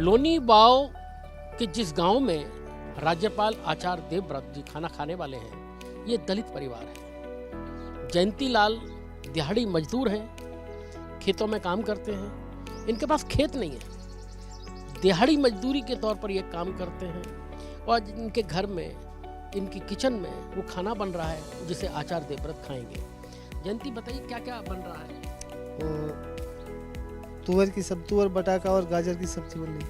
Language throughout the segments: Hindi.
लोनी बाव के जिस गांव में राज्यपाल आचार्य देवव्रत जी खाना खाने वाले हैं, ये दलित परिवार है। जयंती लाल दिहाड़ी मजदूर हैं, खेतों में काम करते हैं। इनके पास खेत नहीं है, दिहाड़ी मजदूरी के तौर पर ये काम करते हैं और इनके घर में, इनकी किचन में वो खाना बन रहा है जिसे आचार्य देवव्रत खाएंगे। जयंती बताइए क्या क्या बन रहा है? तुअर बटाका और गाजर की सब्जी बन रही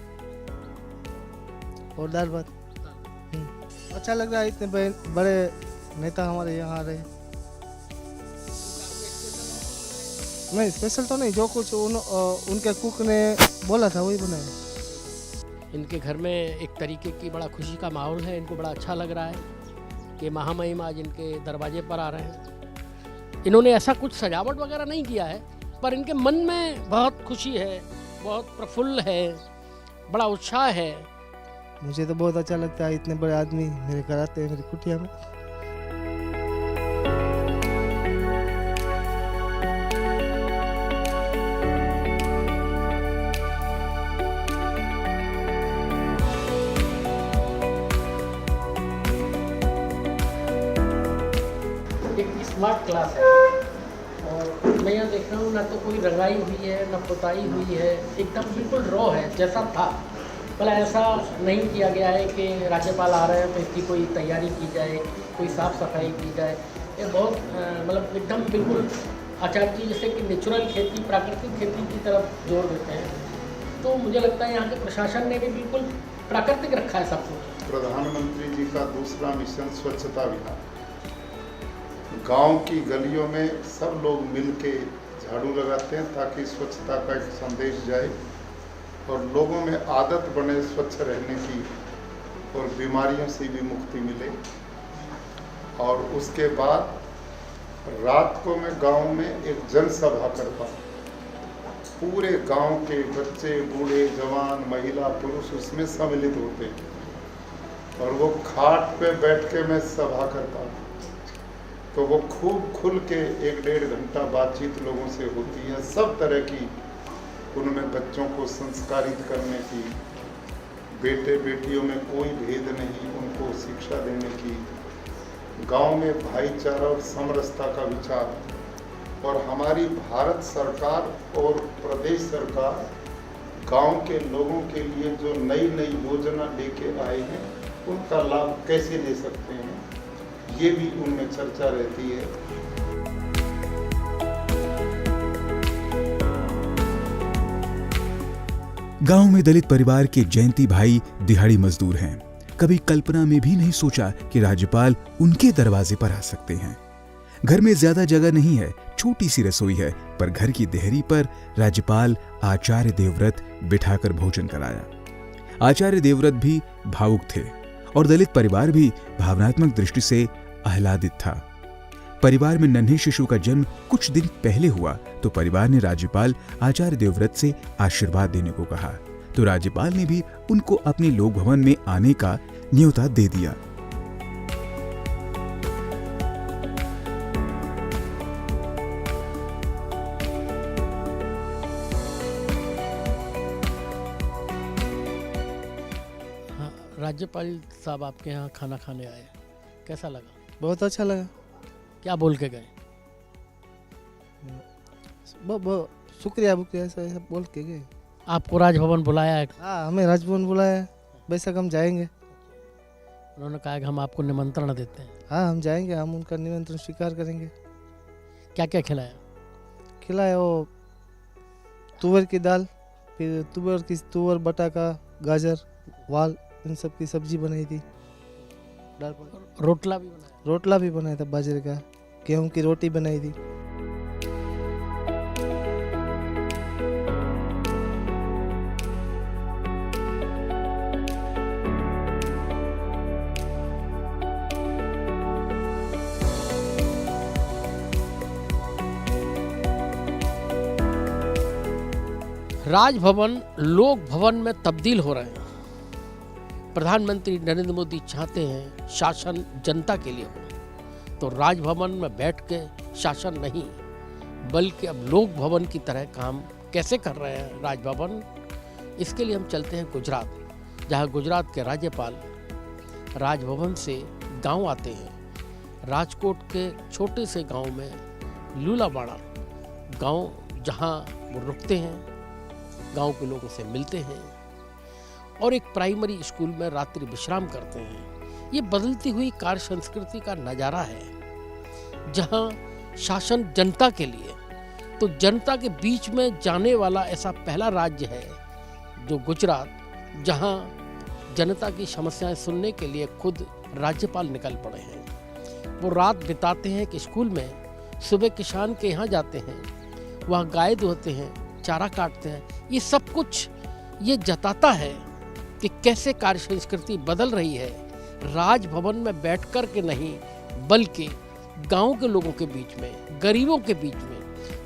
और दाल भात। अच्छा लग रहा है, इतने बड़े नेता हमारे यहाँ आ रहे हैं। नहीं, स्पेशल तो नहीं, जो कुछ उनके कुक ने बोला था वही बनाया। इनके घर में एक तरीके की बड़ा खुशी का माहौल है। इनको बड़ा अच्छा लग रहा है कि महामहिम आज इनके दरवाजे पर आ रहे हैं। इन्होंने ऐसा कुछ सजावट वगैरह नहीं किया है, पर इनके मन में बहुत खुशी है, बहुत प्रफुल्ल है, बड़ा उत्साह है। मुझे तो बहुत अच्छा लगता है, इतने बड़े आदमी मेरे घर आते हैं मेरी कुटिया में। एक स्मार्ट क्लास है और मैं यहाँ देख रहा हूँ, ना तो कोई रंगाई हुई है, ना पुताई हुई है, एकदम बिल्कुल रॉ है जैसा था। भला ऐसा नहीं किया गया है कि राज्यपाल आ रहे हैं तो इसकी कोई तैयारी की जाए, कोई साफ़ सफाई की जाए। ये बहुत मतलब एकदम बिल्कुल आचार्य जी जैसे कि नेचुरल खेती, प्राकृतिक खेती की तरफ जोर देते हैं। तो मुझे लगता है यहाँ के प्रशासन ने भी बिल्कुल प्राकृतिक रखा है सब कुछ। प्रधानमंत्री जी का दूसरा मिशन स्वच्छता अभियान, गांव की गलियों में सब लोग मिल के झाड़ू लगाते हैं ताकि स्वच्छता का एक संदेश जाए और लोगों में आदत बने स्वच्छ रहने की और बीमारियों से भी मुक्ति मिले। और उसके बाद रात को मैं गांव में एक जनसभा करता हूँ। पूरे गांव के बच्चे, बूढ़े, जवान, महिला, पुरुष उसमें सम्मिलित होते हैं और वो खाट पे बैठ के मैं सभा करता हूँ। तो वो खूब खुल के 1-1.5 घंटा बातचीत लोगों से होती है, सब तरह की, उनमें बच्चों को संस्कारित करने की, बेटे बेटियों में कोई भेद नहीं, उनको शिक्षा देने की, गांव में भाईचारा और समरसता का विचार। और हमारी भारत सरकार और प्रदेश सरकार गांव के लोगों के लिए जो नई नई योजना लेके आए हैं उनका लाभ कैसे ले सकते हैं, ये भी उनमें चर्चा रहती है। गांव में दलित परिवार के जयंती भाई दिहाड़ी मजदूर हैं। कभी कल्पना में भी नहीं सोचा कि राज्यपाल उनके दरवाजे पर आ सकते हैं। घर में ज्यादा जगह नहीं है, छोटी सी रसोई है, पर घर की देहरी पर राज्यपाल आचार्य देवव्रत बिठाकर भोजन कराया। आचार्य देवव्रत भी भावुक थे और दलित परिवार भी भावनात्मक दृष्टि से आह्लादित था। परिवार में नन्हे शिशु का जन्म कुछ दिन पहले हुआ तो परिवार ने राज्यपाल आचार्य देवव्रत से आशीर्वाद देने को कहा, तो राज्यपाल ने भी उनको अपने लोक भवन में आने का न्योता दे दिया। राज्यपाल साहब आपके यहाँ खाना खाने आए, कैसा लगा? बहुत अच्छा लगा। क्या बोल के गए? बहुत शुक्रिया बुक्रिया ऐसा बोल के गए। आपको राजभवन बुलाया है? हाँ, हमें राजभवन बुलाया है, बेशक हम जाएंगे। उन्होंने कहा कि हम आपको निमंत्रण देते हैं। हाँ, हम जाएंगे, हम उनका निमंत्रण स्वीकार करेंगे। क्या क्या खिलाया? खिलाया वो तुअर की दाल, फिर तुअर बटाका, गाजर, वाल, इन सब की सब्जी बनाई थी। रोटला भी बनाया? रोटला भी बनाया था, बाजरे का, गेहूं की रोटी बनाई थी। राजभवन लोक भवन में तब्दील हो रहे हैं। प्रधानमंत्री नरेंद्र मोदी चाहते हैं शासन जनता के लिए हो, तो राजभवन में बैठ के शासन नहीं, बल्कि अब लोक भवन की तरह काम कैसे कर रहे हैं राजभवन, इसके लिए हम चलते हैं गुजरात, जहाँ गुजरात के राज्यपाल राजभवन से गांव आते हैं। राजकोट के छोटे से गांव में लूलावाड़ा गांव, जहां वो रुकते हैं, गांव के लोगों से मिलते हैं और एक प्राइमरी स्कूल में रात्रि विश्राम करते हैं। ये बदलती हुई कार्य संस्कृति का नज़ारा है, जहां शासन जनता के लिए, तो जनता के बीच में जाने वाला ऐसा पहला राज्य है जो गुजरात, जहां जनता की समस्याएं सुनने के लिए खुद राज्यपाल निकल पड़े हैं। वो रात बिताते हैं कि स्कूल में, सुबह किसान के यहाँ जाते हैं, वहाँ गाय दुहते हैं, चारा काटते हैं। ये सब कुछ ये जताता है कि कैसे कार्य संस्कृति बदल रही है, राजभवन में बैठ कर के नहीं बल्कि गांव के लोगों के बीच में, गरीबों के बीच में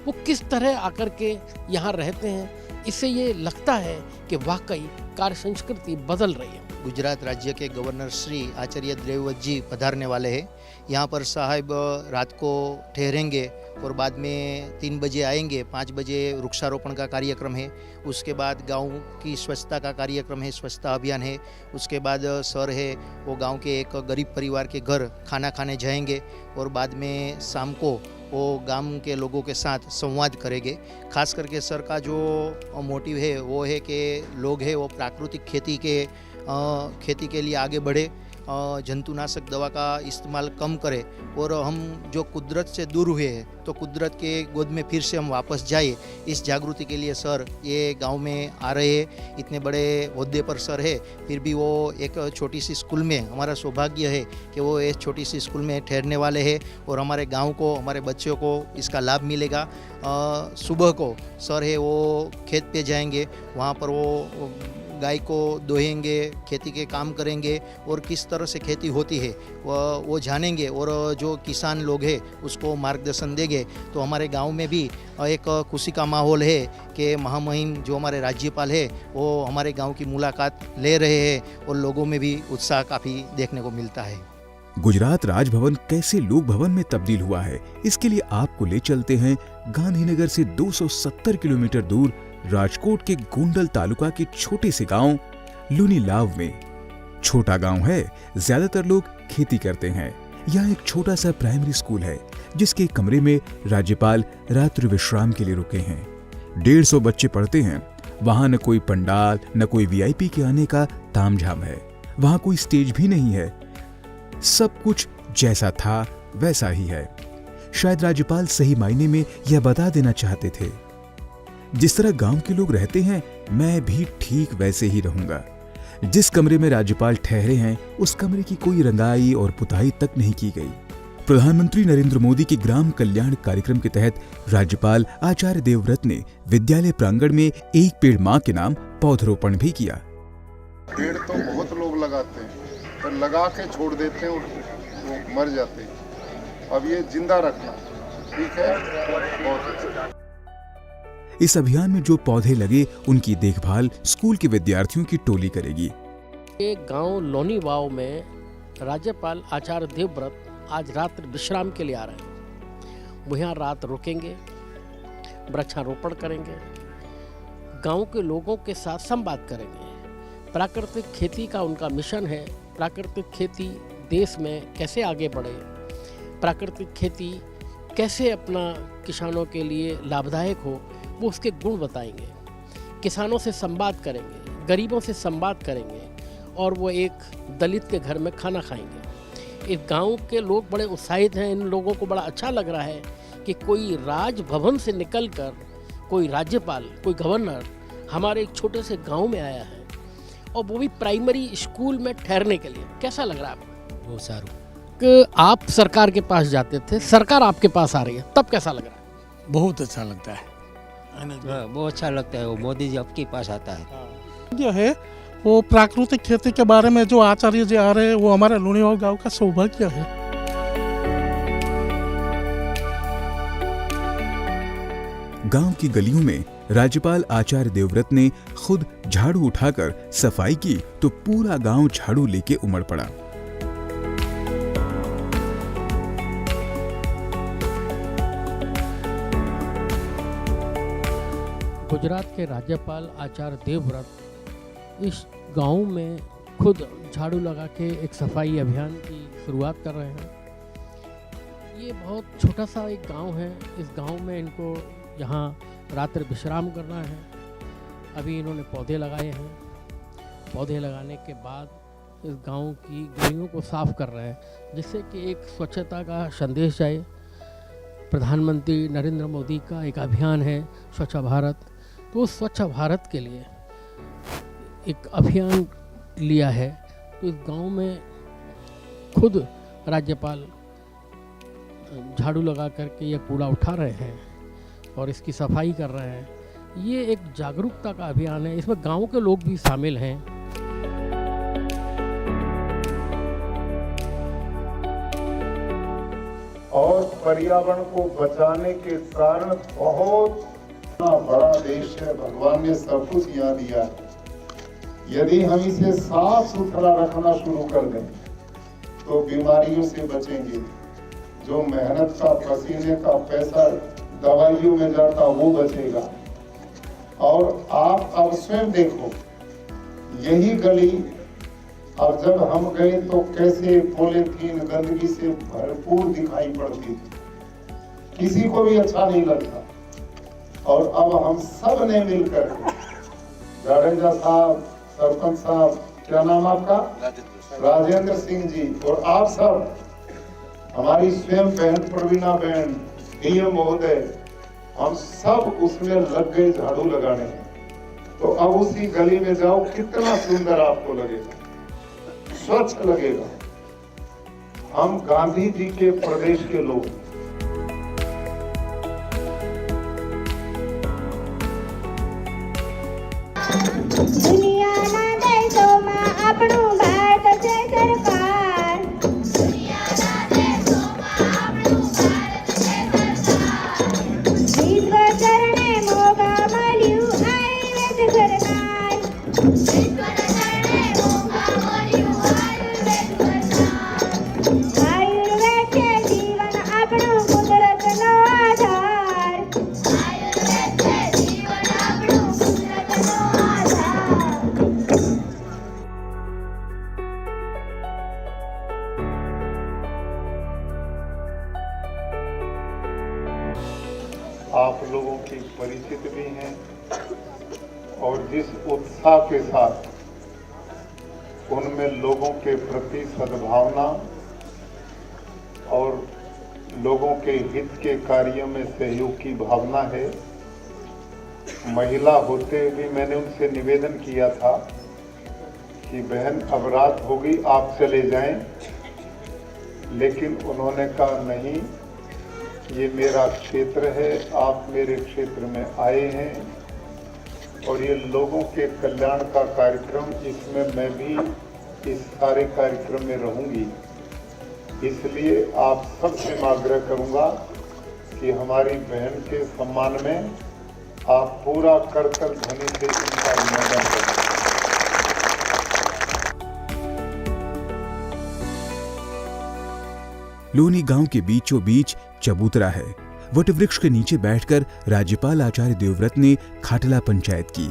वो किस तरह आकर के यहाँ रहते हैं। इससे ये लगता है कि वाकई कार्य संस्कृति बदल रही है। गुजरात राज्य के गवर्नर श्री आचार्य देवव्रत जी पधारने वाले हैं। यहाँ पर साहब रात को ठहरेंगे और बाद में 3 बजे आएंगे। 5 बजे वृक्षारोपण का कार्यक्रम है। उसके बाद गांव की स्वच्छता का कार्यक्रम है, स्वच्छता अभियान है। उसके बाद सर है वो गांव के एक गरीब परिवार के घर खाना खाने जाएंगे और बाद में शाम को वो गांव के लोगों के साथ संवाद करेंगे। खास करके सर का जो मोटिव है वो है कि लोग हैं वो प्राकृतिक खेती के लिए आगे बढ़े, जंतुनाशक दवा का इस्तेमाल कम करें और हम जो कुदरत से दूर हुए हैं तो कुदरत के गोद में फिर से हम वापस जाए। इस जागृति के लिए सर ये गांव में आ रहे हैं। इतने बड़े ओहदे पर सर है, फिर भी वो एक छोटी सी स्कूल में, हमारा सौभाग्य है कि वो एक छोटी सी स्कूल में ठहरने वाले हैं और हमारे गांव को, हमारे बच्चों को इसका लाभ मिलेगा। सुबह को सर है वो खेत पे जाएंगे, वहाँ पर वो गाय को दोहेंगे, खेती के काम करेंगे और किस तरह से खेती होती है वो जानेंगे और जो किसान लोग हैं उसको मार्गदर्शन देंगे। तो हमारे गांव में भी एक खुशी का माहौल है कि महामहिम जो हमारे राज्यपाल है वो हमारे गांव की मुलाकात ले रहे हैं और लोगों में भी उत्साह काफ़ी देखने को मिलता है। गुजरात राजभवन कैसे लोक भवन में तब्दील हुआ है, इसके लिए आपको ले चलते हैं गांधीनगर से 270 किलोमीटर दूर राजकोट के गोंडल तालुका के छोटे से गांव लुनीलाव में। छोटा गांव है, ज्यादातर लोग खेती करते हैं। यहाँ एक छोटा सा प्राइमरी स्कूल है जिसके कमरे में राज्यपाल रात्रि विश्राम के लिए रुके हैं। 150 बच्चे पढ़ते हैं। वहां न कोई पंडाल, न कोई वीआईपी के आने का तामझाम है। वहां कोई स्टेज भी नहीं है। सब कुछ जैसा था वैसा ही है। शायद राज्यपाल सही मायने में यह बता देना चाहते थे, जिस तरह गांव के लोग रहते हैं मैं भी ठीक वैसे ही रहूंगा। जिस कमरे में राज्यपाल ठहरे हैं उस कमरे की कोई रंगाई और पुताई तक नहीं की गई। प्रधानमंत्री नरेंद्र मोदी के ग्राम कल्याण कार्यक्रम के तहत राज्यपाल आचार्य देवव्रत ने विद्यालय प्रांगण में एक पेड़ मां के नाम पौधरोपण भी किया। पेड़ तो बहुत लोग लगाते हैं पर लगा के छोड़ देते हैं और वो मर जाते हैं। अब ये जिंदा रखना ठीक है, बहुत अच्छा। इस अभियान में जो पौधे लगे उनकी देखभाल स्कूल के विद्यार्थियों की टोली करेगी। ये गांव लोनीवाव में राज्यपाल आचार्य देवव्रत आज रात्रि विश्राम के लिए आ रहे हैं। वो यहाँ रात रुकेंगे, वृक्षारोपण करेंगे, गांव के लोगों के साथ संवाद करेंगे। प्राकृतिक खेती का उनका मिशन है। प्राकृतिक खेती देश में कैसे आगे बढ़े, प्राकृतिक खेती कैसे अपना किसानों के लिए लाभदायक हो, वो उसके गुण बताएंगे। किसानों से संवाद करेंगे, गरीबों से संवाद करेंगे और वो एक दलित के घर में खाना खाएंगे। इस गांव के लोग बड़े उत्साहित हैं। इन लोगों को बड़ा अच्छा लग रहा है कि कोई राजभवन से निकलकर कोई राज्यपाल, कोई गवर्नर हमारे एक छोटे से गांव में आया है और वो भी प्राइमरी स्कूल में ठहरने के लिए। कैसा लग रहा है आपको? बहुत सारू कि आप सरकार के पास जाते थे, सरकार आपके पास आ रही है, तब कैसा लग रहा है? बहुत अच्छा लगता है। बहुत अच्छा लगता है। वो मोदी जी आपके पास आता है। जो है वो प्राकृतिक खेती के बारे में जो आचार्य जी आ रहे हैं वो हमारे लुनीवाव गांव का सौभाग्य है। गांव की गलियों में राज्यपाल आचार्य देवव्रत ने खुद झाड़ू उठाकर सफाई की तो पूरा गांव झाड़ू लेके उमड़ पड़ा। गुजरात के राज्यपाल आचार्य देवव्रत इस गांव में खुद झाड़ू लगा के एक सफाई अभियान की शुरुआत कर रहे हैं। ये बहुत छोटा सा एक गांव है। इस गांव में इनको यहाँ रात्रि विश्राम करना है। अभी इन्होंने पौधे लगाए हैं। पौधे लगाने के बाद इस गांव की गलियों को साफ कर रहे हैं, जिससे कि एक स्वच्छता का संदेश जाए। प्रधानमंत्री नरेंद्र मोदी का एक अभियान है स्वच्छ भारत, तो उस स्वच्छ भारत के लिए एक अभियान लिया है। तो इस गांव में खुद राज्यपाल झाड़ू लगा करके ये कूड़ा उठा रहे हैं और इसकी सफाई कर रहे हैं। ये एक जागरूकता का अभियान है। इसमें गांव के लोग भी शामिल हैं। और पर्यावरण को बचाने के कारण बहुत बड़ा देश है। भगवान ने सब कुछ यहाँ दिया है। यदि हम इसे साफ सुथरा रखना शुरू कर दें तो बीमारियों से बचेंगे। जो मेहनत का, पसीने का पैसा दवाइयों में जाता वो बचेगा। और आप अब स्वयं देखो, यही गली अब जब हम गए तो कैसे पॉलीथीन गंदगी से भरपूर दिखाई पड़ती थी, किसी को भी अच्छा नहीं लगता। और अब हम सब ने मिलकर, जाडेजा साहब, सरपंच साहब, क्या नाम आपका? राजेंद्र सिंह जी, और आप सब, हमारी स्वयं बहन प्रवीणा बहन, डीएम महोदय, हम सब उसमें लग गए झाड़ू लगाने। तो अब उसी गली में जाओ, कितना सुंदर आपको लगेगा, स्वच्छ लगेगा। हम गांधी जी के प्रदेश के लोग, દુનિયાના દેશોમાં આપણું ભારત છે સરકાર. દુનિયાના દેશોમાં આપણું ભારત છે સરકાર. વિશ્વ ચરણે મોગા મળ્યું આયુર્વેદ ઘરનાર. વિશ્વ ચરણે મોગા મળ્યું આયુર્વેદ ઘરનાર. આયુર્વેદ છે જીવન આપણું કુદરતનો આધાર. આયુર્વેદ છે જીવન આપણું કુદરતનો આધાર. आप लोगों की परिचित भी हैं और जिस उत्साह के साथ उनमें लोगों के प्रति सद्भावना और लोगों के हित के कार्यों में सहयोग की भावना है। महिला होते हुए भी मैंने उनसे निवेदन किया था कि बहन अब रात होगी, आप चले जाएं, लेकिन उन्होंने कहा नहीं, ये मेरा क्षेत्र है, आप मेरे क्षेत्र में आए हैं और ये लोगों के कल्याण का कार्यक्रम, इसमें मैं भी इस सारे कार्यक्रम में रहूंगी। इसलिए आप सबसे मैं आग्रह करूंगा कि हमारी बहन के सम्मान में आप पूरा करतल ध्वनि से इनका अभिनंदन करें। लोनी गांव के बीचों बीच चबूतरा है। वट वृक्ष के नीचे बैठकर राज्यपाल आचार्य देवव्रत ने खाटला पंचायत की।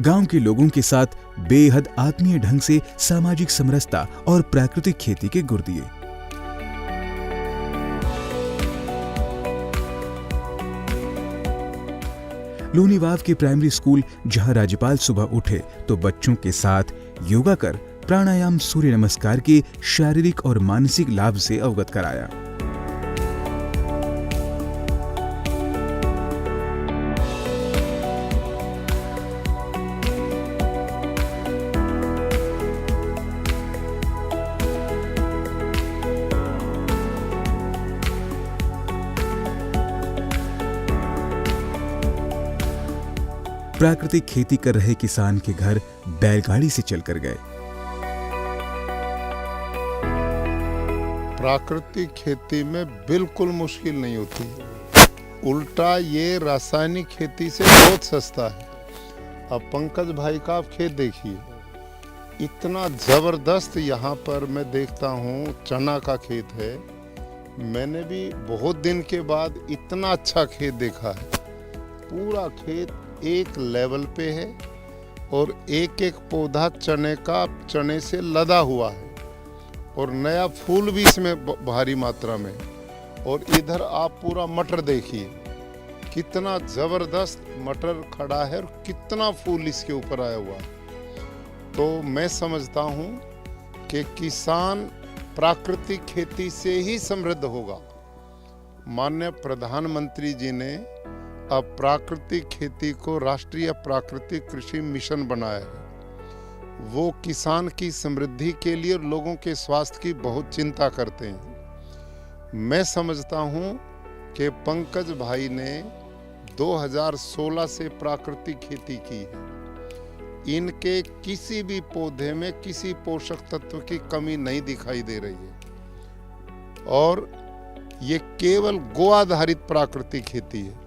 गांव के लोगों के साथ बेहद आत्मीय ढंग से सामाजिक समरसता और प्राकृतिक खेती के गुर दिए। लोनीवाव के प्राइमरी स्कूल, जहां राज्यपाल सुबह उठे तो बच्चों के साथ योगा कर प्राणायाम, सूर्य नमस्कार के शारीरिक और मानसिक लाभ से अवगत कराया। प्राकृतिक खेती कर रहे किसान के घर बैलगाड़ी से चलकर गए। प्राकृतिक खेती में बिल्कुल मुश्किल नहीं होती, उल्टा ये रासायनिक खेती से बहुत सस्ता है। अब पंकज भाई का आप खेत देखिए, इतना ज़बरदस्त यहाँ पर मैं देखता हूँ, चना का खेत है। मैंने भी बहुत दिन के बाद इतना अच्छा खेत देखा है। पूरा खेत एक लेवल पे है और एक एक पौधा चने से लदा हुआ है और नया फूल भी इसमें भारी मात्रा में। और इधर आप पूरा मटर देखिए, कितना जबरदस्त मटर खड़ा है और कितना फूल इसके ऊपर आया हुआ है। तो मैं समझता हूँ कि किसान प्राकृतिक खेती से ही समृद्ध होगा। माननीय प्रधानमंत्री जी ने अब प्राकृतिक खेती को राष्ट्रीय प्राकृतिक कृषि मिशन बनाया है। वो किसान की समृद्धि के लिए और लोगों के स्वास्थ्य की बहुत चिंता करते हैं। मैं समझता हूँ कि पंकज भाई ने 2016 से प्राकृतिक खेती की है। इनके किसी भी पौधे में किसी पोषक तत्व की कमी नहीं दिखाई दे रही है और ये केवल गो आधारित प्राकृतिक खेती है।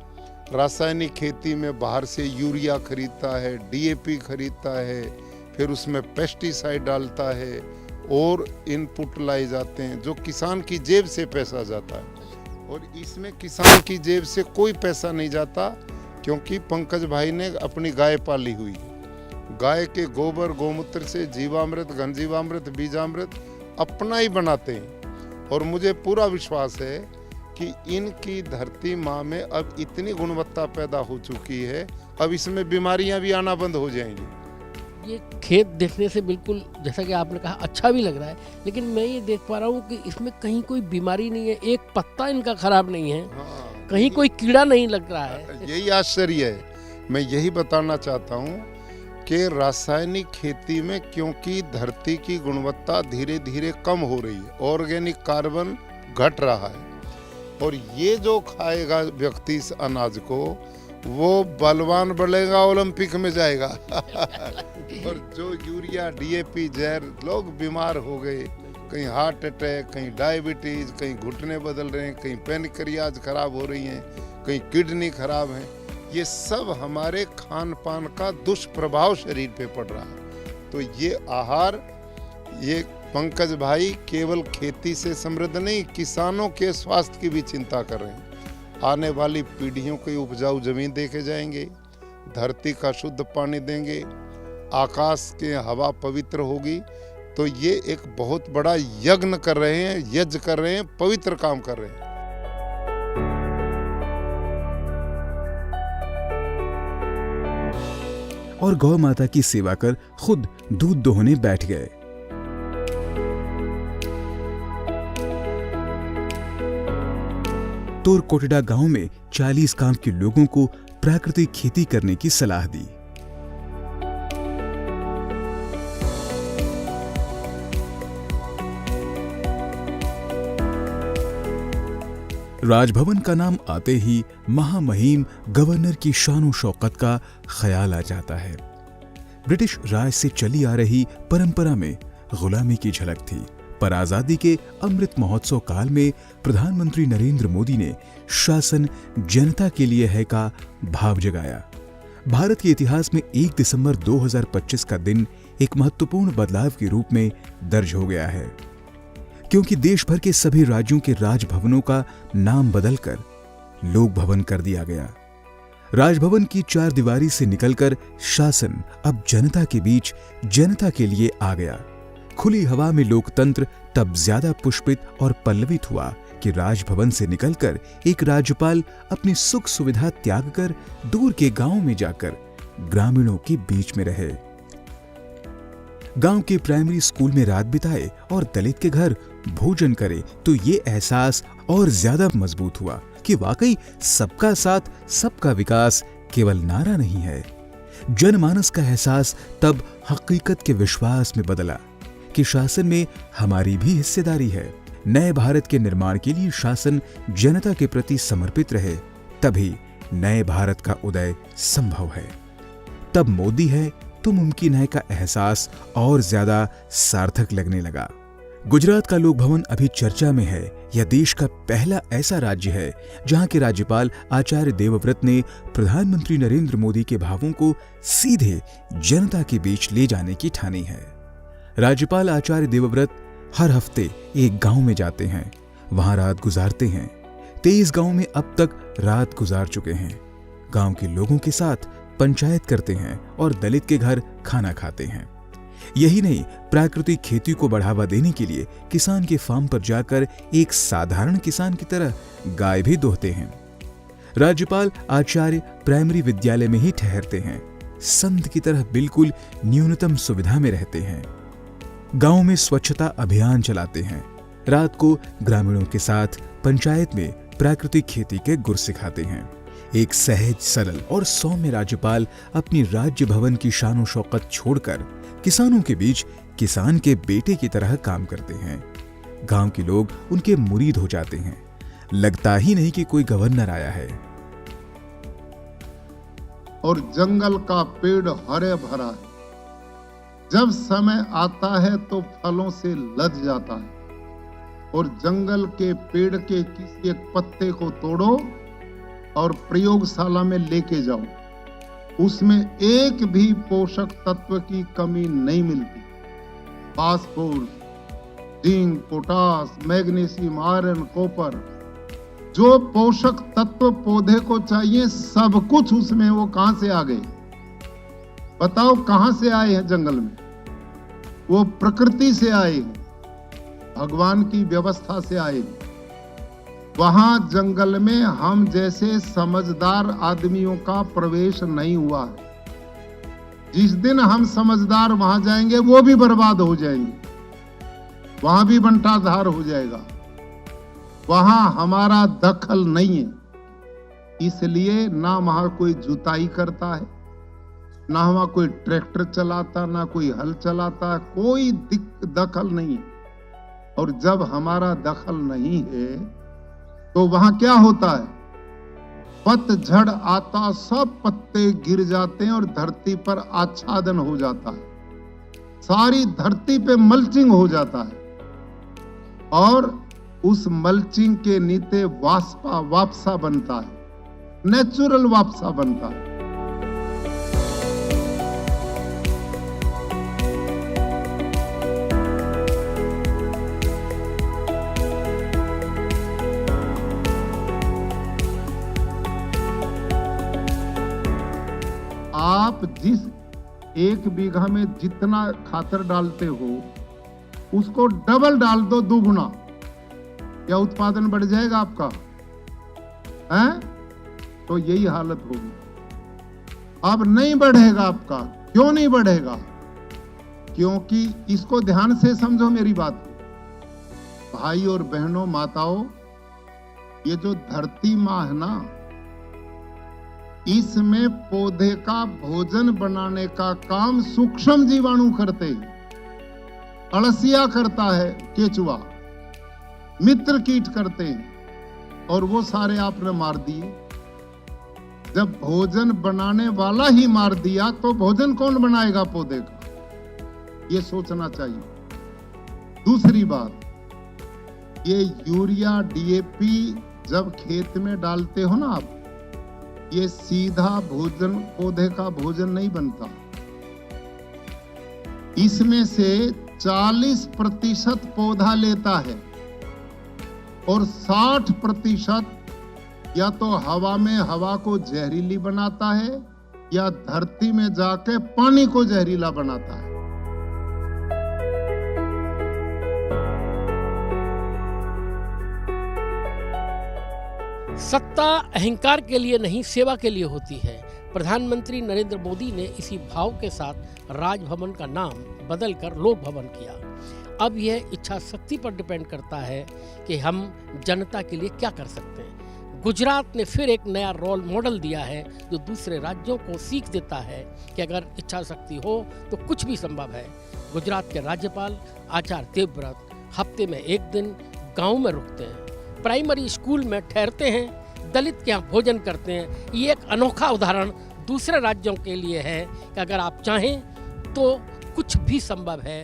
रासायनिक खेती में बाहर से यूरिया खरीदता है, डीएपी खरीदता है, फिर उसमें पेस्टिसाइड डालता है और इनपुट लाए जाते हैं जो किसान की जेब से पैसा जाता है। और इसमें किसान की जेब से कोई पैसा नहीं जाता, क्योंकि पंकज भाई ने अपनी गाय पाली हुई है। गाय के गोबर गौमूत्र से जीवामृत, घनजीवामृत, बीजामृत अपना ही बनाते हैं। और मुझे पूरा विश्वास है कि इनकी धरती माँ में अब इतनी गुणवत्ता पैदा हो चुकी है, अब इसमें बीमारियां भी आना बंद हो जाएंगी। ये खेत देखने से बिल्कुल, जैसा कि आपने कहा, अच्छा भी लग रहा है, लेकिन मैं ये देख पा रहा हूँ कि इसमें कहीं कोई बीमारी नहीं है, एक पत्ता इनका खराब नहीं है, कहीं कोई कीड़ा नहीं लग रहा है। यही आश्चर्य है। मैं यही बताना चाहता हूँ कि रासायनिक खेती में क्योंकि धरती की गुणवत्ता धीरे धीरे कम हो रही है, ऑर्गेनिक कार्बन घट रहा है, और ये जो खाएगा व्यक्ति इस अनाज को, वो बलवान बढ़ेगा, ओलंपिक में जाएगा। और जो यूरिया, डीएपी, जहर, लोग बीमार हो गए, कहीं हार्ट अटैक, कहीं डायबिटीज, कहीं घुटने बदल रहे हैं, कहीं पैनक्रियाज खराब हो रही हैं, कहीं किडनी खराब है। ये सब हमारे खान पान का दुष्प्रभाव शरीर पे पड़ रहा है। तो ये आहार, ये पंकज भाई केवल खेती से समृद्ध नहीं, किसानों के स्वास्थ्य की भी चिंता कर रहे हैं। आने वाली पीढ़ियों की उपजाऊ जमीन देखे जाएंगे, धरती का शुद्ध पानी देंगे, आकाश के हवा पवित्र होगी। तो ये एक बहुत बड़ा यज्ञ कर रहे हैं, पवित्र काम कर रहे हैं। और गौ माता की सेवा कर खुद दूध दोहने बैठ गए। तोरकोटड़ा गांव में 40 गांव के लोगों को प्राकृतिक खेती करने की सलाह दी। राजभवन का नाम आते ही महामहिम गवर्नर की शान शौकत का ख्याल आ जाता है। ब्रिटिश राज से चली आ रही परंपरा में गुलामी की झलक थी, पर आजादी के अमृत महोत्सव काल में प्रधानमंत्री नरेंद्र मोदी ने शासन जनता के लिए है का भाव जगाया। भारत के इतिहास में 1 दिसंबर 2025 का दिन एक महत्वपूर्ण बदलाव के रूप में दर्ज हो गया है, क्योंकि देश भर के सभी राज्यों के राजभवनों का नाम बदलकर लोक भवन कर दिया गया। राजभवन की 4 दीवारी से निकलकर शासन अब जनता के बीच, जनता के लिए आ गया। खुली हवा में लोकतंत्र तब ज्यादा पुष्पित और पल्लवित हुआ कि राजभवन से निकलकर एक राज्यपाल अपनी सुख सुविधा त्याग कर दूर के गांव में जाकर ग्रामीणों के बीच में रहे। गांव के प्राइमरी स्कूल में रात बिताए और दलित के घर भोजन करे, तो ये एहसास और ज्यादा मजबूत हुआ कि वाकई सबका साथ सबका विकास केवल नारा नहीं है। जनमानस का एहसास तब हकीकत के विश्वास में बदला कि शासन में हमारी भी हिस्सेदारी है। नए भारत के निर्माण के लिए शासन जनता के प्रति समर्पित रहे, तभी नए भारत का उदय संभव है। तब मोदी है तो मुमकिन है का एहसास और ज्यादा सार्थक लगने लगा। गुजरात का लोक भवन अभी चर्चा में है। यह देश का पहला ऐसा राज्य है जहां के राज्यपाल आचार्य देवव्रत ने प्रधानमंत्री नरेंद्र मोदी के भावों को सीधे जनता के बीच ले जाने की ठानी है। राज्यपाल आचार्य देवव्रत हर हफ्ते एक गांव में जाते हैं, वहां रात गुजारते हैं। 23 गांव में अब तक रात गुजार चुके हैं। गांव के लोगों के साथ पंचायत करते हैं और दलित के घर खाना खाते हैं। यही नहीं, प्राकृतिक खेती को बढ़ावा देने के लिए किसान के फार्म पर जाकर एक साधारण किसान की तरह गाय भी दोहते हैं। राज्यपाल आचार्य प्राइमरी विद्यालय में ही ठहरते हैं, संत की तरह बिल्कुल न्यूनतम सुविधा में रहते हैं। गांव में स्वच्छता अभियान चलाते हैं। रात को ग्रामीणों के साथ पंचायत में प्राकृतिक खेती के गुर सिखाते हैं। एक सहज, सरल और सौम्य राज्यपाल अपनी राज्य भवन की शान शौकत छोड़कर किसानों के बीच किसान के बेटे की तरह काम करते हैं। गांव के लोग उनके मुरीद हो जाते हैं। लगता ही नहीं कि कोई गवर्नर आया है। और जंगल का पेड़ हरे भरा है। जब समय आता है तो फलों से लद जाता है। और जंगल के पेड़ के किसी एक पत्ते को तोड़ो और प्रयोगशाला में लेके जाओ, उसमें एक भी पोषक तत्व की कमी नहीं मिलती। Phosphorus, zinc, potash, magnesium, iron, copper, जो पोषक तत्व पौधे को चाहिए सब कुछ उसमें। वो कहां से आ गए बताओ? कहां से आए हैं जंगल में? वो प्रकृति से आए हैं, भगवान की व्यवस्था से आए हैं। वहां जंगल में हम जैसे समझदार आदमियों का प्रवेश नहीं हुआ है। जिस दिन हम समझदार वहां जाएंगे वो भी बर्बाद हो जाएंगे, वहां भी बंटाधार हो जाएगा। वहां हमारा दखल नहीं है, इसलिए ना वहां कोई जुताई करता है, ना वहां कोई ट्रैक्टर चलाता, ना कोई हल चलाता, कोई दखल नहीं है। और जब हमारा दखल नहीं है तो वहां क्या होता है? पतझड़ आता, सब पत्ते गिर जाते हैं और धरती पर आच्छादन हो जाता है। सारी धरती पे मल्चिंग हो जाता है और उस मल्चिंग के नीचे वापसा बनता है, नेचुरल वापसा बनता है। आप जिस 1 बीघा में जितना खातर डालते हो उसको डबल डाल दो, दुगुना, क्या उत्पादन बढ़ जाएगा आपका? हैं? तो यही हालत होगी। अब नहीं बढ़ेगा आपका। क्यों नहीं बढ़ेगा? क्योंकि इसको ध्यान से समझो मेरी बात को। भाई और बहनों, माताओं, ये जो धरती माँ है ना, इसमें पौधे का भोजन बनाने का काम सूक्ष्म जीवाणु करते हैं। अळसिया करता है केचुआ, मित्र कीट करते हैं, और वो सारे आपने मार दिए। जब भोजन बनाने वाला ही मार दिया तो भोजन कौन बनाएगा पौधे का? ये सोचना चाहिए। दूसरी बात, ये यूरिया, डीएपी जब खेत में डालते हो ना आप, ये सीधा भोजन, पौधे का भोजन नहीं बनता। इसमें से 40% पौधा लेता है और 60% या तो हवा में हवा को जहरीली बनाता है या धरती में जाके पानी को जहरीला बनाता है। सत्ता अहंकार के लिए नहीं, सेवा के लिए होती है। प्रधानमंत्री नरेंद्र मोदी ने इसी भाव के साथ राजभवन का नाम बदलकर लोक भवन किया। अब यह इच्छा शक्ति पर डिपेंड करता है कि हम जनता के लिए क्या कर सकते हैं। गुजरात ने फिर एक नया रोल मॉडल दिया है जो दूसरे राज्यों को सीख देता है कि अगर इच्छा शक्ति हो तो कुछ भी संभव है। गुजरात के राज्यपाल आचार्य देवव्रत हफ्ते में 1 दिन गांव में रुकते हैं, प्राइमरी स्कूल में ठहरते हैं, दलित के यहाँ भोजन करते हैं। ये एक अनोखा उदाहरण दूसरे राज्यों के लिए है कि अगर आप चाहें तो कुछ भी संभव है।